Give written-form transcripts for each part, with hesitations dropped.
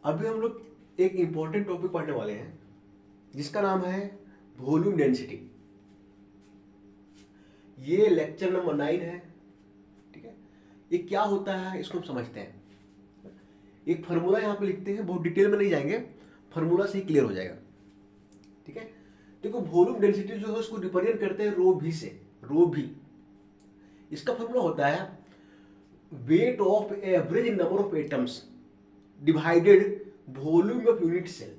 अभी हम लोग एक इंपॉर्टेंट टॉपिक पढ़ने वाले हैं जिसका नाम है वॉल्यूम डेंसिटी। ये लेक्चर नंबर 9 है। ठीक है, ये क्या होता है इसको हम समझते हैं। एक फार्मूला यहाँ पे लिखते हैं, बहुत डिटेल में नहीं जाएंगे, फार्मूला से ही क्लियर हो जाएगा। ठीक है, देखो वॉल्यूम डेंसिटी जो है उसको रिप्रेजेंट करते हैं रो भी से। रो भी इसका फार्मूला होता है weight of average number of atoms divided volume of unit cell.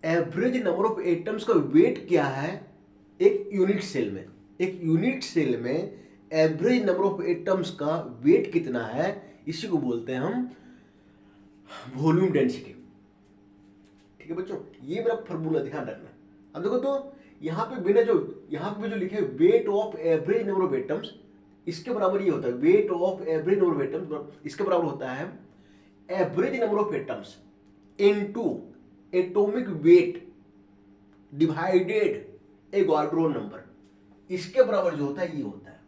Average number of atoms का वेट क्या है एक यूनिट सेल में। एक यूनिट सेल में एवरेज नंबर ऑफ एटम्स का वेट कितना है, इसी को बोलते हैं हम वॉल्यूम डेंसिटी। ठीक है बच्चों, ये मेरा फॉर्मूला ध्यान रखना। अब देखो तो यहाँ पे बिना जो यहाँ पे जो लिखे wait of average number of atoms, इसके बराबर ये होता है weight of average number of atoms, इसके बराबर होता है average number of atoms into atomic weight divided Avogadro number. इसके बराबर जो होता है ये होता है,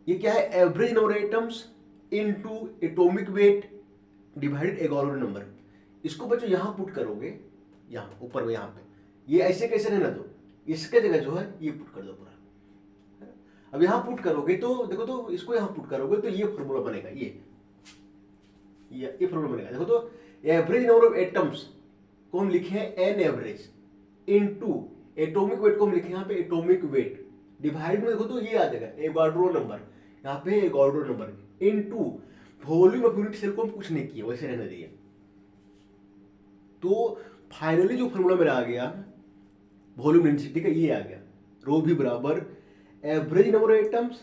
ये क्या है, average number of atoms into atomic weight divided Avogadro number. इसको बच्चों यहां पुट करोगे, यहां ऊपर में, यहां पे ये ऐसे कैसे रहना दो, इसके जगह जो है ये पुट कर दो पूरा। अब यहां पुट करोगे तो देखो तो इसको यहां पुट करोगे तो ये फॉर्मूला बनेगा, ये फॉर्मूला बनेगा। देखो तो एवरेज नंबर ऑफ एटम्स को हम लिखे हैं an average into atomic wait को हम लिखे यहाँ पे एटॉमिक वेट डिवाइड में देखो तो ये आ जाएगा एवोगाड्रो नंबर, यहाँ पे Avogadro number into volume of unit cell को हम कुछ नहीं किया, वैसे रहने दिए। तो फाइनली जो फॉर्मूला मेरा आ गया वॉल्यूम डेंसिटी का, ये आ गया रो भी बराबर average number of atoms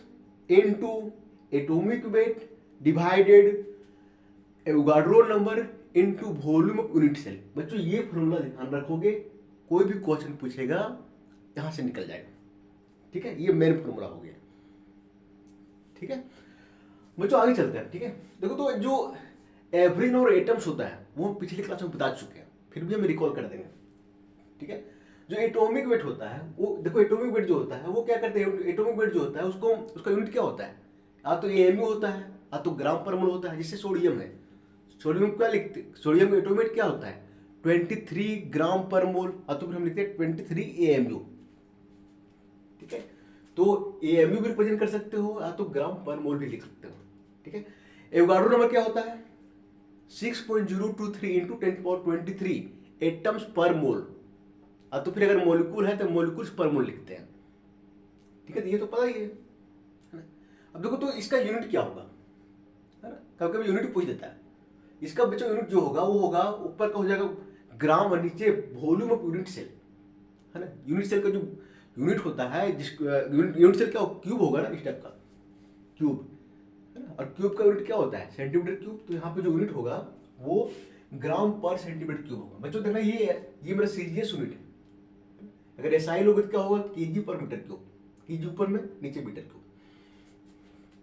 into atomic weight divided Avogadro number into volume of unit cell. बच्चों ये फॉर्मूला ध्यान रखोगे, कोई भी क्वेश्चन पूछेगा यहां से निकल जाएगा। ठीक है, ये मेन फॉर्मूला हो गया। ठीक है बच्चों, आगे चलते हैं। ठीक है, देखो तो जो एवरेज नंबर एटम्स होता है वो पिछले क्लास में बता चुके हैं, फिर भी हम रिकॉल कर देंगे। ठीक है, जो एटॉमिक वेट होता है वो देखो, एटॉमिक वेट जो होता है वो क्या करते हैं, एटॉमिक वेट जो होता है उसको उसका यूनिट क्या होता है, या तो एएमयू होता है या तो ग्राम पर मोल होता है। जैसे सोडियम है, सोडियम क्या लिखते, सोडियम का एटॉमिक क्या होता है 23 ग्राम पर मोल, या तो फिर हम लिखते हैं 23 एएमयू। ठीक है, तो एएमयू भी रिप्रेजेंट कर सकते हो या तो ग्राम पर मोल भी लिख सकते हो। ठीक है, एवोगाड्रो नंबर क्या होता है 6.023 इंटू 10⁻23 एटम्स पर मोल, या तो फिर अगर मॉलिक्यूल है तो मॉलिक्यूल्स पर मोल लिखते हैं। ठीक है, ये तो पता ही है ना। अब देखो तो इसका यूनिट क्या होगा, है ना, कभी कभी यूनिट पूछ देता है। इसका बच्चों यूनिट जो होगा वो होगा, ऊपर का हो जाएगा ग्राम और नीचे वॉल्यूम ऑफ यूनिट सेल, है ना। यूनिट सेल का जो यूनिट होता है, जिस यूनिट सेल क्या क्यूब होगा ना, इस टाइप का क्यूब, है ना। और क्यूब का यूनिट क्या होता है सेंटीमीटर क्यूब, तो यहाँ पे जो यूनिट होगा वो ग्राम पर सेंटीमीटर क्यूब होगा। बच्चों देखना ये मेरा सीजीएस यूनिट है। अगर एसआई लोगे तो क्या होगा केजी पर मीटर क्यूब, केजी ऊपर में नीचे मीटर क्यूब।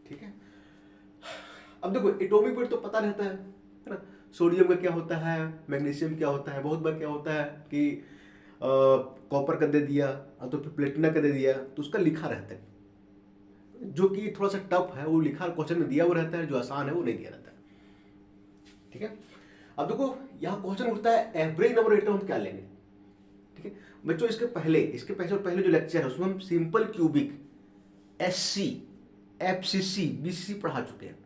ठीक है, अब देखो एटॉमिक वेट तो पता रहता है ना, सोडियम का क्या होता है, मैग्नीशियम क्या होता है। बहुत बार क्या होता है कि कॉपर का दे दिया तो फिर प्लेटिना का दे दिया, तो उसका लिखा रहता है, जो कि थोड़ा सा टफ है वो लिखा क्वेश्चन में दिया हुआ रहता है, जो आसान है वो नहीं दिया रहता है। ठीक है, अब देखो यहाँ क्वेश्चन उठता है एवरेज नंबर एटम हम क्या लेंगे। ठीक है बच्चों, इसके पहले जो लेक्चर है उसमें हम simple cubic, SC, FCC, BCC पढ़ा चुके हैं,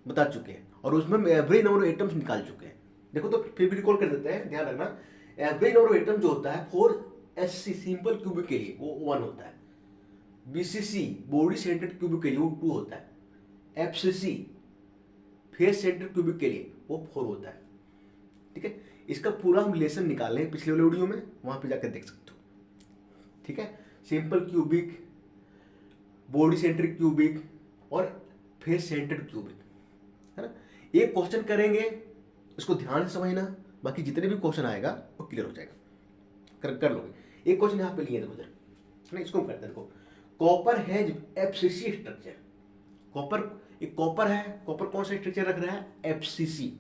बता चुके हैं, और उसमें हम एवरेज नंबर ऑफ एटम्स निकाल चुके हैं। देखो तो फिर भी रिकॉल कर देते हैं, ध्यान रखना। एवरेज नंबर ऑफ एटम जो होता है फॉर एससी सिंपल क्यूबिक के लिए वो 1 होता है, बीसीसी बॉडी सेंटर्ड क्यूबिक के लिए वो 2 होता है, एफसीसी फेस सेंटर्ड क्यूबिक के लिए वो 4 होता है। ठीक है, इसका पूरा हम लेसन निकाले हैं पिछले वाले वीडियो में, वहां पे जाकर देख सकते हो। ठीक है, simple cubic, body centred cubic और फेस सेंटर्ड क्यूबिक, है ना। एक क्वेश्चन करेंगे, इसको ध्यान से समझना, बाकी जितने भी क्वेश्चन आएगा वो क्लियर हो जाएगा, कर लोगे। एक क्वेश्चन यहाँ पे लिए देखो ना, इसको हम करते हैं। देखो कॉपर हैज एफसीसी स्ट्रक्चर, एक कॉपर है, कॉपर कौन सा स्ट्रक्चर रख रहा है FCC.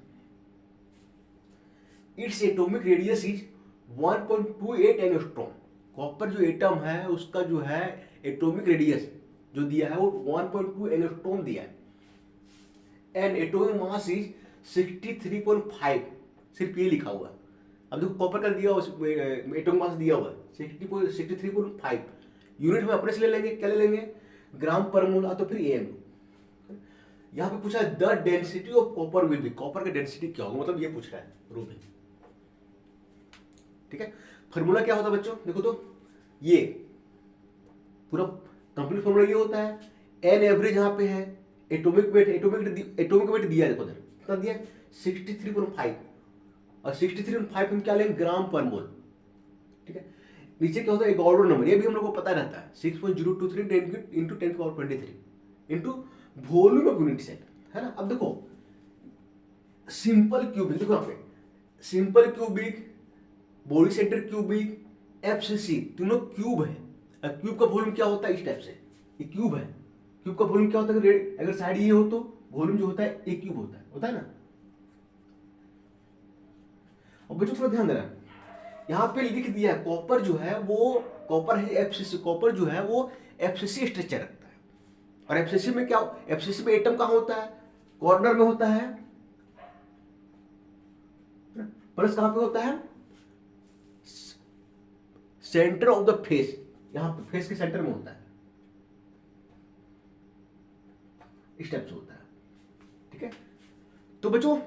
Its atomic radius is 1.28 angstrom. Copper जो एटम है उसका जो है एटॉमिक रेडियस जो दिया है वो 1.2 एंगस्ट्रॉम दिया है। एंड एटॉमिक मास इज 63.5, सिर्फ ये लिखा हुआ है। अब देखो कॉपर का दिया हुआ एटॉमिक मास दिया हुआ है 63.5 यूनिट में अपने से ले लेंगे, क्या ले लेंगे, ग्राम पर मोल, तो फिर एम। यहाँ पे पूछा है the density of copper will be, copper का डेंसिटी क्या होगा, मतलब ये पूछ रहा है रो में। ठीक है, फॉर्मूला क्या होता है बच्चों, देखो तो ये पूरा कंप्लीट फॉर्मूला ये होता है, एन एवरेज यहाँ पे है, एटॉमिक वेट दिया है, देखो कितना दिया है 63.5, और 63.5 हम क्या लेंगे, ग्राम पर मोल। ठीक है, नीचे क्या होता है एक ऑर्डर नंबर, ये भी हम लोग को पता रहता है 6.023 into 10⁻23 into volume of unit cell, है ना। अब देखो सिंपल क्यूबिक, देखो यहाँ पे simple cubic, body center cubic, FCC, तीनों क्यूब है। अब क्यूब का वॉल्यूम क्या होता है, इस टाइप से, ये क्यूब है, क्यूब का वॉल्यूम क्या होता है, अगर साइड ये हो तो वॉल्यूम जो होता है ए क्यूब होता है ना। और बच्चों थोड़ा ध्यान देना, यहाँ पे लिख दिया है कॉपर जो है वो कॉपर है एफसीसी, कॉपर जो है वो एफसीसी स्ट्रक्चर रखता है। और एफसीसी में क्या, एफसीसी में एटम कहाँ होता है, कॉर्नर में होता है, प्लस कहां पे होता है, सेंटर ऑफ द फेस, यहां पे फेस के सेंटर में होता है, इस टाइप से होता है। ठीक है, तो बच्चों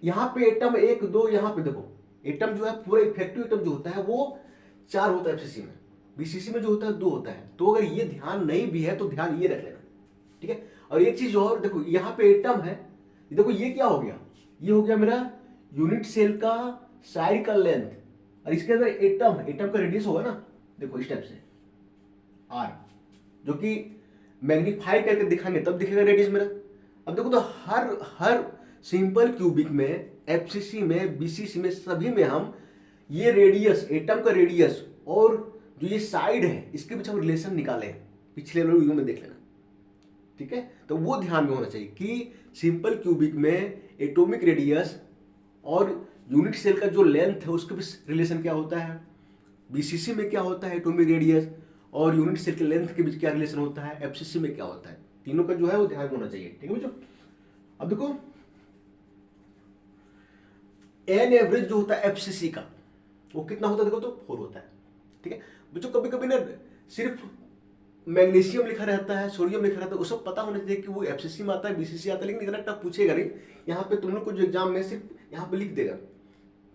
यहां पे एटम 1 2, यहां पे देखो एटम जो है पूरा इफेक्टिव एटम जो होता है वो 4 होता है एफसीसी में, बीसीसी में जो होता है 2 होता है। तो अगर ये ध्यान नहीं भी है तो ध्यान ये रख लेना। ठीक है, और एक चीज और देखो, यहां पे एटम है, देखो ये क्या हो गया, ये हो गया मेरा यूनिट सेल का साइड का लेंथ, और इसके अंदर एटम का रेडियस होगा ना, देखो इस टाइप से आर, जो कि मैग्नीफाई करके दिखाएंगे तब दिखेगा रेडियस मेरा। अब देखो तो हर सिंपल क्यूबिक में, एफसीसी में, बीसीसी में, सभी में हम ये रेडियस, एटम का रेडियस और जो ये साइड है इसके बीच हम रिलेशन निकाले हैं, पिछले वीडियो में देख लेना। ठीक है, तो वो ध्यान में होना चाहिए कि सिंपल क्यूबिक में एटॉमिक रेडियस और यूनिट सेल का जो लेंथ है उसके बीच रिलेशन क्या होता है, बीसीसी में क्या होता है एटॉमिक रेडियस और यूनिट सेल के लेंथ के बीच क्या रिलेशन होता है, एफसीसी में क्या होता है, तीनों का जो है वो ध्यान में होना चाहिए। ठीक है बच्चों, अब देखो एन एवरेज जो होता है एफसीसी का वो कितना होता है, देखो तो 4 होता है। ठीक है बच्चों, कभी कभी ना सिर्फ मैग्नीशियम लिखा रहता है, सोडियम लिखा रहता है, वो सब पता होना चाहिए कि वो एफसीसी में आता है, बीसीसी आता है, लेकिन इतना टफ पूछेगा नहीं। यहाँ पे तुम लोग को जो एग्जाम में सिर्फ यहाँ पे लिख देगा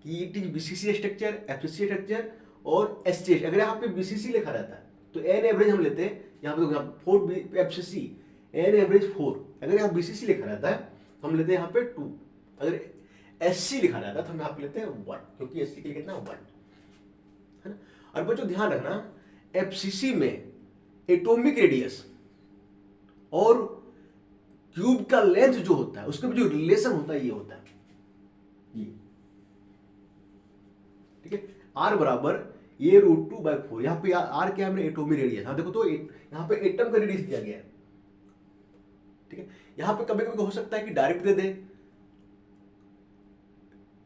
कि it is BCC structure, FCC structure और एसटीएच। अगर यहाँ पे बीसीसी लिखा रहता है तो एन एवरेज हम लेते हैं, यहाँ पे 4 एफसीसी, एन एवरेज 4। अगर यहाँ बीसीसी लिखा रहता है हम लेते हैं यहाँ पे 2। अगर एससी लिखा रहता है तो हम यहाँ पे लेते हैं 1, क्योंकि एससी के लिए कितना 1 है ना। और बच्चों ध्यान रखना, एफसीसी में एटॉमिक रेडियस और क्यूब का लेंथ जो होता है उसके बीच जो रिलेशन होता है ये होता है ये। ठीक है, आर बराबर ये √2/4, यहां पे आर क्या है मेरा एटॉमिक रेडियस। हाँ देखो तो यहां पे एटम का रेडियस दिया गया है। ठीक है, यहां पे कभी कभी हो सकता है कि डायरेक्ट दे दे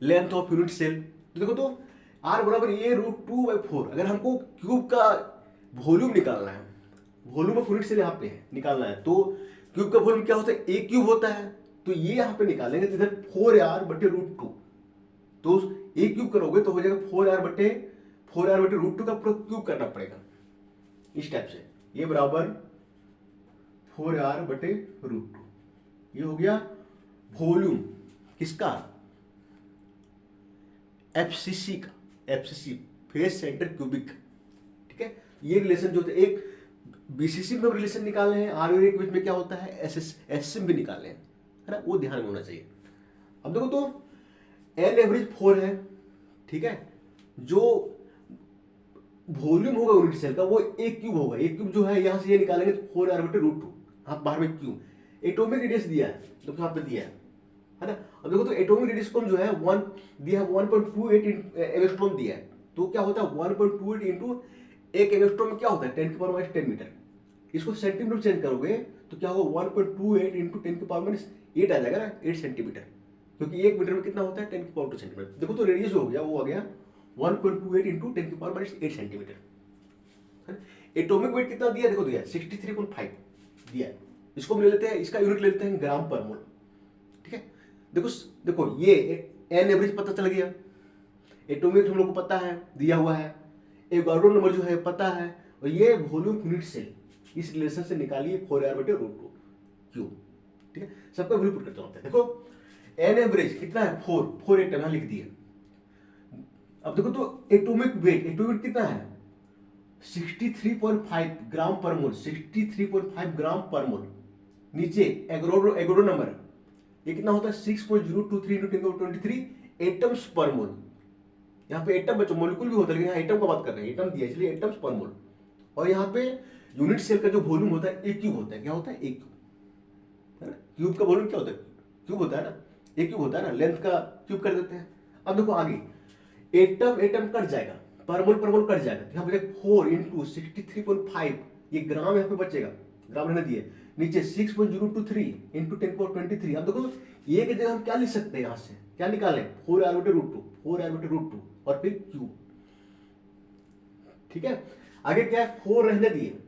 लेंथ ऑफ यूनिट सेल, तो देखो तो आर बराबर ये √2/4। अगर हमको क्यूब का वॉल्यूम निकालना है, वॉल्यूम ऑफ यूनिट सेल यहाँ पे है निकालना है, तो क्यूब का वॉल्यूम क्या होता है, ए क्यूब होता है, तो ये यहाँ पे निकालेंगे तो इधर 4r/√2, तो ए क्यूब करोगे तो हो जाएगा 4r/√2 का पूरा क्यूब करना पड़ेगा इस टाइप से। ये बराबर 4r/√2, ये हो गया वॉल्यूम किसका, एफसीसी का, एफसीसी फेस सेंटर क्यूबिक। ठीक है, ये रिलेशन जो होता है, एक बीसीसी में रिलेशन निकालने हैं, आर और ए के बीच में क्या होता है एसएससी भी निकालने हैं, है ना, वो ध्यान में होना चाहिए। अब देखो तो एन एवरेज 4 है। ठीक है, जो वॉल्यूम होगा यूनिट सेल का वो ए क्यूब होगा, ए क्यूब जो है यहां से ये निकालेंगे तो 4r/√2, हाँ बाहर में क्यूब। एटॉमिक रेडियस दिया है तो यहाँ पे दिया है ना। अब देखो तो एटॉमिक रेडियस कौन जो है 1 दिया है, 1.28 एंगस्ट्रॉम दिया है, तो क्या होता है 1.28 इंटू 1 एंगस्ट्रॉम में क्या होता है 10⁻10 मीटर। इसको सेंटीमीटर चेंज करोगे तो क्या होगा 1.28 इंटू 10⁻8 आ जाएगा ना, 8 सेंटीमीटर, क्योंकि 1 मीटर में कितना होता है 10⁻2 सेंटीमीटर। देखो तो रेडियस हो गया, वो आ गया 1.28 इंटू 10⁻8 सेंटीमीटर। एटॉमिक वेट कितना दिया, देखो दिया 63.5 दिया है। इसको हम ले लेते हैं, इसका यूनिट ले लेते हैं ग्राम पर मोल। ठीक है। देखो देखो ये एन एवरेज पता चल गया, एटॉमिक हम लोग को पता है दिया हुआ है, एवोगाड्रो नंबर जो है पता है, और ये वॉल्यूम यूनिट सेल, इस रिलेशन से निकालिए 4r/√2 क्यूब। ठीक है, सबका वैल्यू पुट करता हूं। देखो एन एवरेज कितना है 4 एटम यहां लिख दिए। अब देखो तो एटॉमिक वेट कितना है 63.5 ग्राम पर मोल, 63.5 ग्राम पर मोल। नीचे एवोगाड्रो नंबर ये कितना होता है 6.023 × 10⁻23 एटम्स पर मोल। यहाँ पे एटम बच्चों मॉलिक्यूल भी होता है, लेकिन यहाँ एटम का बात कर रहे हैं, एटम दिया इसलिए एटम्स पर मोल। और यहाँ पे यूनिट सेल का जो वॉल्यूम होता है ए क्यूब होता है। क्या होता है ए क्यूब, है ना। क्यूब का वॉल्यूम क्या होता है, क्यूब होता है ना, ए क्यूब होता है ना, लेंथ का क्यूब कर देते हैं। अब देखो आगे एटम कट जाएगा, पर मोल कट जाएगा, यहाँ पे 4 × 63.5 ये ग्राम यहाँ पे बचेगा, ग्राम रहने दिए। नीचे 6.023 × 10⁻23। अब देखो ये की जगह हम क्या लिख सकते हैं, यहाँ से क्या निकालें 4r/√2 और फिर क्यूब। ठीक है, आगे क्या है 4 रहने दिए,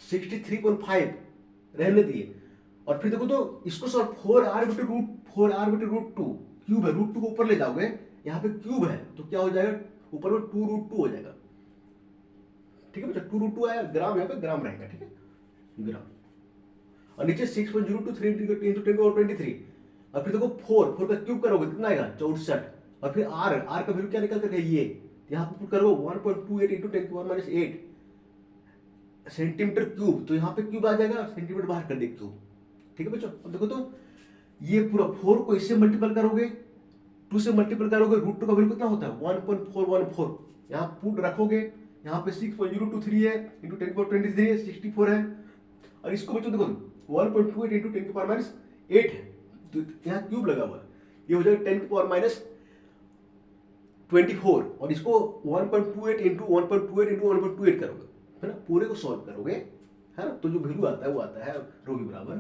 63.5 रहने दिए, और फिर देखो तो इसको सॉल्व 4r/√2 क्यूब है, √2 को ऊपर ले जाओगे, यहाँ पे क्यूब है तो क्या हो जाएगा ऊपर में 2√2 हो जाएगा। ठीक है बच्चा, 2√2 आया, ग्राम यहाँ पे ग्राम रहेगा। ठीक है, ग्राम। और नीचे 6.023 × 10⁻23, और फिर देखो 4 का क्यूब करोगे कितना आएगा 64, और फिर r का वैल्यू क्या निकल कर ये यहाँ पे पुट करोगे 1.28 × 10⁻8 सेंटीमीटर क्यूब, तो यहाँ पे क्यूब आ जाएगा, सेंटीमीटर बाहर कर दे क्यूब। ठीक है बच्चों, अब देखो तो ये पूरा 4 को इससे मल्टीपल करोगे, 2 से मल्टीपल करोगे, √2 का वैल्यू कितना होता है 1.414, यहाँ पुट रखोगे, यहाँ पे 6.023 है × 10⁻23 है, 64 है, और इसको बच्चों देखो 1.28 × 10⁻8 है, तो यहाँ क्यूब लगा हुआ है, ये हो जाएगा 10⁻24, और इसको 1.28 × 1.28 करोगे, है ना, पूरे को सॉल्व करोगे, है ना, तो जो वैल्यू आता है वो आता है रो बी बराबर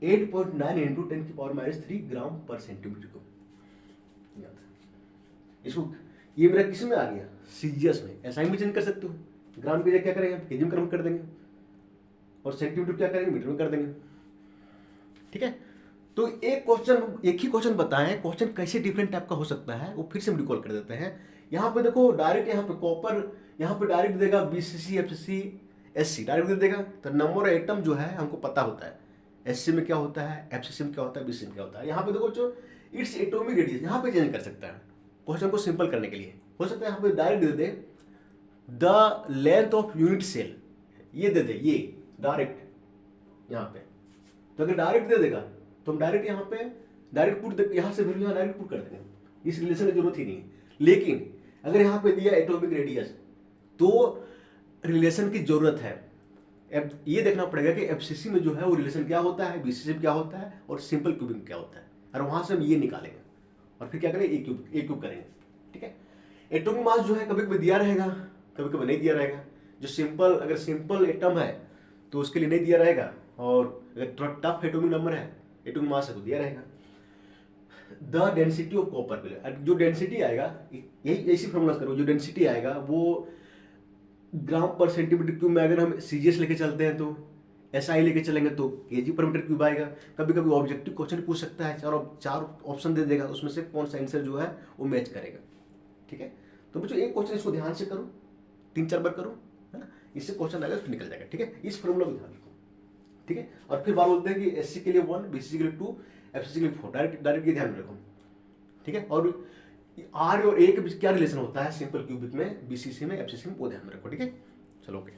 8.9 × 10⁻³ ग्राम पर सेंटीमीटर को। इसको ये मेरा किस में आ गया सीजीएस में, एसआई में चेंज कर सकते हो, ग्राम की जगह क्या करेंगे केजी में कन्वर्ट कर देंगे, और सेंटीमीटर क्या करेंगे मीटर में कर देंगे। ठीक है, तो एक ही क्वेश्चन बताएं, क्वेश्चन कैसे डिफरेंट टाइप का हो सकता है वो फिर से हम रिकॉल कर देते हैं। यहाँ पे देखो डायरेक्ट, यहाँ पे कॉपर, यहाँ पे डायरेक्ट देगा बीसीसी एफसीसी एससी डायरेक्ट दे देगा, तो नंबर एटम जो है हमको पता होता है, एससी में क्या होता है, एफसीसी में क्या होता है, बीसीसी में क्या होता है। यहाँ पे देखो जो इट्स एटॉमिक रेडियस यहाँ पे चेंज कर सकता है, क्वेश्चन को सिंपल करने के लिए हो सकता है यहाँ पे डायरेक्ट दे दे the length of unit cell, ये दे दे ये डायरेक्ट यहाँ पे, तो अगर डायरेक्ट दे देगा तो हम डायरेक्ट यहाँ पे डायरेक्ट पुट यहाँ से वैल्यू डायरेक्ट पुट कर देंगे, इस रिलेशन की जरूरत ही नहीं है। लेकिन अगर यहाँ पे दिया एटॉमिक रेडियस तो रिलेशन की जरूरत है, ये देखना पड़ेगा कि एफसीसी में जो है वो रिलेशन क्या होता है, बीसीसी में क्या होता है, और सिंपल क्यूबिंग क्या होता है, और वहां से हम ये निकालेंगे और फिर क्या करेंगे ए क्यूब करेंगे। ठीक है, एटॉमिक मास जो है कभी कभी दिया रहेगा, कभी कभी नहीं दिया रहेगा। जो सिंपल, अगर सिंपल एटम है तो उसके लिए नहीं दिया रहेगा, और अगर थोड़ा टफ एटॉमिक नंबर है, एटॉमिक मास है तो दिया रहेगा। द डेंसिटी ऑफ कॉपर के लिए जो डेंसिटी आएगा, यही ऐसी फॉर्मूला करो, जो डेंसिटी आएगा वो ग्राम पर सेंटीमीटर क्यूब में अगर हम सीजीएस लेके चलते हैं तो एसआई लेके चलेंगे तो केजी पर मीटर क्यूब आएगा। कभी कभी ऑब्जेक्टिव क्वेश्चन पूछ सकता है, चार ऑप्शन दे देगा, उसमें से कौन सा आंसर जो है वो मैच करेगा। ठीक है, तो बच्चों एक क्वेश्चन इसको ध्यान से करो, 3-4 बार करो, है ना, इससे क्वेश्चन आएगा तो निकल जाएगा। ठीक है, इस फॉर्मूला को ध्यान रखो। ठीक है, और फिर बात बोलते हैं कि एससी के लिए 1, बीसीसी के लिए 2, एफसीसी के लिए 4, डायरेक्ट ये ध्यान रखो। ठीक है, और आर और ए के बीच क्या रिलेशन होता है सिंपल क्यूबिक में, बीसीसी में, एफसीसी में, वो ध्यान में रखो। ठीक है, चलो ओके।